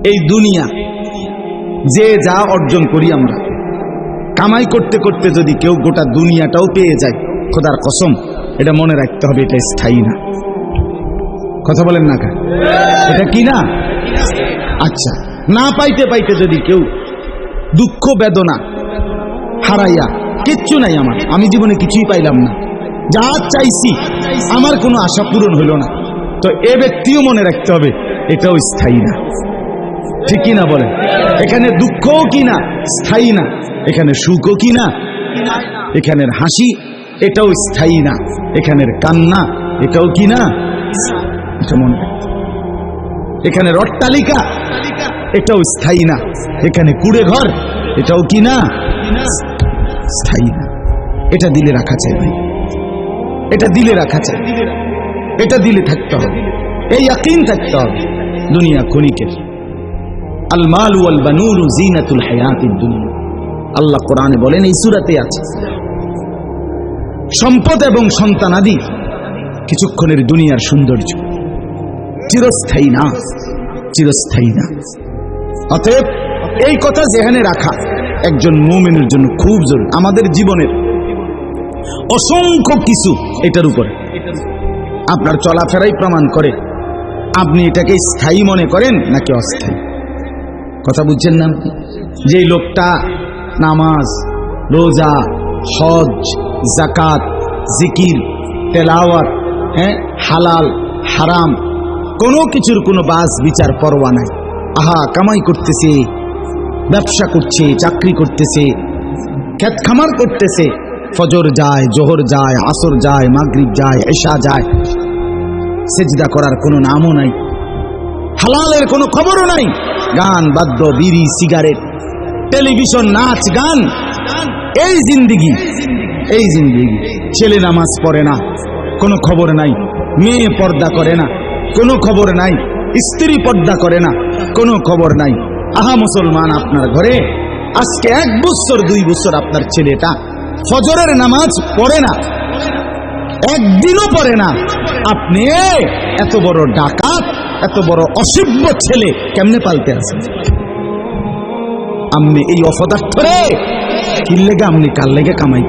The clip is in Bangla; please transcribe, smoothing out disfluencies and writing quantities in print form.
এই দুনিয়া যে যা অর্জন করি আমরা, কামাই করতে করতে যদি কেউ গোটা দুনিয়াটাও পেয়ে যায়, খোদার কসম এটা মনে রাখতে হবে, এটা স্থায়ী না। কথা বলেন না কেন? এটা কি না? আচ্ছা, না পাইতে পাইতে যদি কেউ দুঃখ বেদনা হারাইয়া, কিচ্ছু নাই আমার, আমি জীবনে কিছুই পাইলাম না, যা চাইছি আমার কোনো আশা পূরণ হইল না, তো এ ব্যক্তিও মনে রাখতে হবে এটাও স্থায়ী না। ঠিক কিনা বলেন? এখানে দুঃখও কিনা স্থায়ী না, এখানে সুখও কিনা, এখানের হাসি এটাও স্থায়ী না, এখানের কান্না এটাও কিনা, এটা মনে রাখতে। এখানের অট্টালিকা এটাও স্থায়ী না, এখানে কুড়ে ঘর এটাও কিনা স্থায়ী না। এটা দিলে রাখা চাই ভাই, এটা দিলে রাখা চাই, এটা দিলে থাকতে হবে, এই ইয়াকিন থাকতে হবে। দুনিয়া ক্ষণিকের। আল মাল ওয়াল বানুন জিনাতুল হায়াতিদ দুনিয়া, আল্লাহ কোরআনে বলেন, এই সূরাতে আছে, সম্পদ এবং সন্তানাদি কিছুক্ষণের দুনিয়ার সৌন্দর্য, চিরস্থায়ী না, চিরস্থায়ী না। অতএব এই কথা যেখানে রাখা একজন মুমিনের জন্য খুব জরুরি। আমাদের জীবনের অসংখ্য কিছু এটার উপরে, আপনার চলাফেরাই প্রমাণ করে আপনি এটাকে স্থায়ী মনে করেন নাকি অস্থায়ী। কথা বুঝছেন না? যেই লোকটা নামাজ, রোজা, হজ, যাকাত, জিকির, তেলাওয়াত, হালাল হারাম কোনো কিছুর কোনো বাস বিচার পরোয়া নাই, আহা কামাই করতেছে, ব্যবসা করছে, চাকরি করতেছে, ক্ষেত খামার করতেছে, ফজর যায়, জোহর যায়, আসর যায়, মাগরিব যায়, এশা যায়, সেজদা করার কোনো নামও নাই, হালালের কোনো খবরও নাই, গান বাদ্য, বিড়ি, সিগারেট, টেলিভিশন, নাচ গান, এই জিন্দিগি, এই জিন্দিগি। ছেলে নামাজ পড়ে না, কোনো খবর নাই, মেয়ে পর্দা করে না, কোনো খবর নাই, স্ত্রী পর্দা করে না, কোনো খবর নাই। আহা মুসলমান, আপনার ঘরে আজকে 1 বছর 2 বছর আপনার ছেলেটা ফজরের নামাজ পড়ে না, একদিনও পড়ে না, আপনি এত বড় ডাকাত, এত বড় অসভ্য ছেলে কেমনে পালতে আছেন? আপনি এই অপদার্থ রে কি লেগে, আপনি কার লেগে কামাই করেন?